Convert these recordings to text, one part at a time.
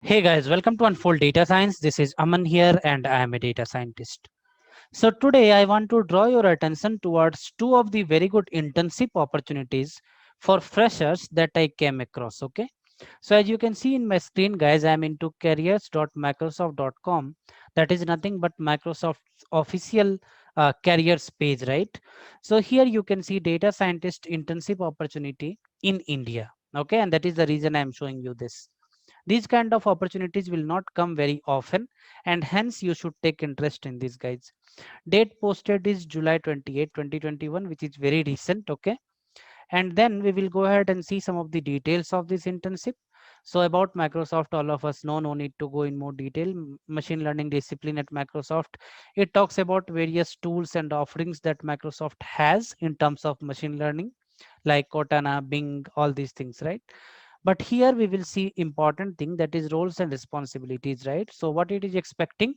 Hey guys, welcome to Unfold Data Science. This is Aman here and I am a data scientist. So today I want to draw your attention towards two of the very good internship opportunities for freshers that I came across. Okay. So as you can see in my screen, guys, I'm into careers.microsoft.com. That is nothing but Microsoft's official careers page, right? So here you can see data scientist internship opportunity in India. Okay, and that is the reason I'm showing you this. These kind of opportunities will not come very often, and hence you should take interest in these guys. Date posted is July 28, 2021, which is very recent. Okay, and then we will go ahead and see some of the details of this internship. So about Microsoft, all of us know, no need to go in more detail. Machine learning discipline at Microsoft, it talks about various tools and offerings that Microsoft has in terms of machine learning, like Cortana, Bing, all these things, right? But here we will see important thing, that is roles and responsibilities, right? So what it is expecting: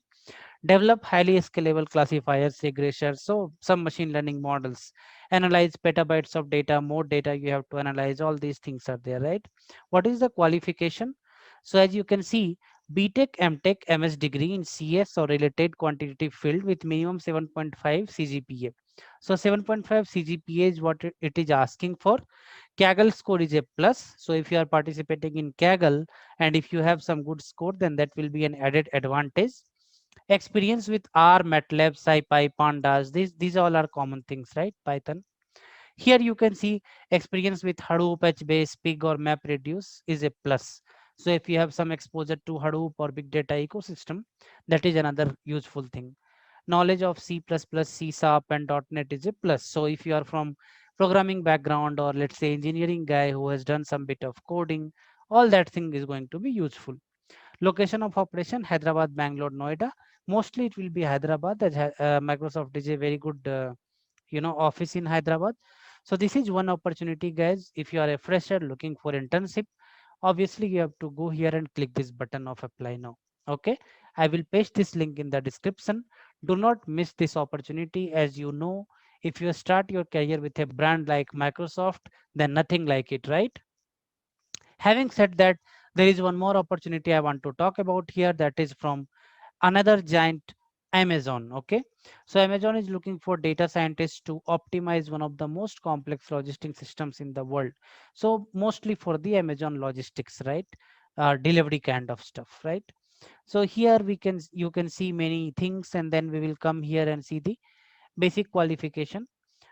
develop highly scalable classifiers, regressors, so some machine learning models, analyze petabytes of data, more data you have to analyze, all these things are there, right? What is the qualification? So as you can see, BTech, MTech, MS degree in CS or related quantitative field with minimum 7.5 CGPA. So 7.5 CGPA is what it is asking for. Kaggle score is a plus. So if you are participating in Kaggle and if you have some good score, then that will be an added advantage. Experience with R, MATLAB, SciPy, Pandas, these all are common things, right? Python. Here you can see experience with Hadoop, HBase, Pig or MapReduce is a plus. So if you have some exposure to Hadoop or big data ecosystem, that is another useful thing. Knowledge of C++, C Sharp and .NET is a plus. So if you are from programming background, or let's say engineering guy who has done some bit of coding, all that thing is going to be useful. Location of operation: Hyderabad, Bangalore, Noida. Mostly it will be Hyderabad, as Microsoft is a very good office in Hyderabad. So this is one opportunity, guys. If you are a fresher looking for internship, obviously you have to go here and click this button of apply now. Okay, I will paste this link in the description. Do not miss this opportunity. As you know, if you start your career with a brand like Microsoft, then nothing like it, right? Having said that, there is one more opportunity I want to talk about here, that is from another giant, Amazon. Okay, so Amazon is looking for data scientists to optimize one of the most complex logistic systems in the world. So mostly for the Amazon logistics, right? Delivery kind of stuff, right? So here you can see many things, and then we will come here and see the basic qualification.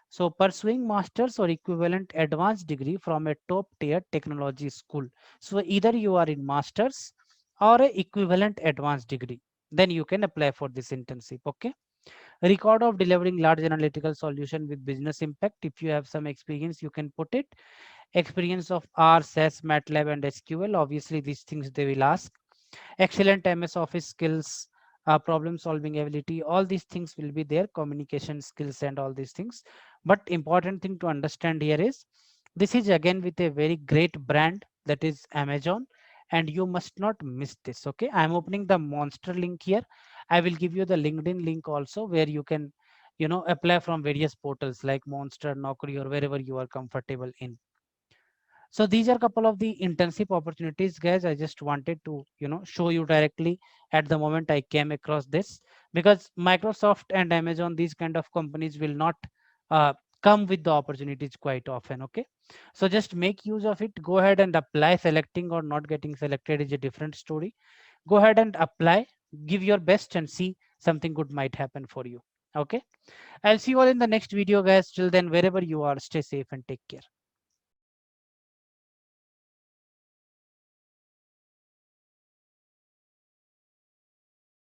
So pursuing master's or equivalent advanced degree from a top tier technology school. So either you are in master's or a equivalent advanced degree, then you can apply for this internship. Okay. Record of delivering large analytical solution with business impact. If you have some experience, you can put it. Experience of R, SAS, MATLAB, and SQL. Obviously, these things they will ask. Excellent MS Office skills, problem solving ability, all these things will be there, communication skills and all these things. But important thing to understand here is, this is again with a very great brand, that is Amazon, and you must not miss this. Okay, I'm opening the Monster link here. I will give you the LinkedIn link also, where you can apply from various portals like Monster, Naukri, or wherever you are comfortable in. So these are a couple of the internship opportunities, guys. I just wanted to show you directly at the moment I came across this, because Microsoft and Amazon, these kind of companies will not uh, come with the opportunities quite often. Okay, so just make use of it. Go ahead and apply. Selecting or not getting selected is a different story. Go ahead and apply, give your best, and see something good might happen for you. Okay, I'll see you all in the next video, guys. Till then, wherever you are, stay safe and take care.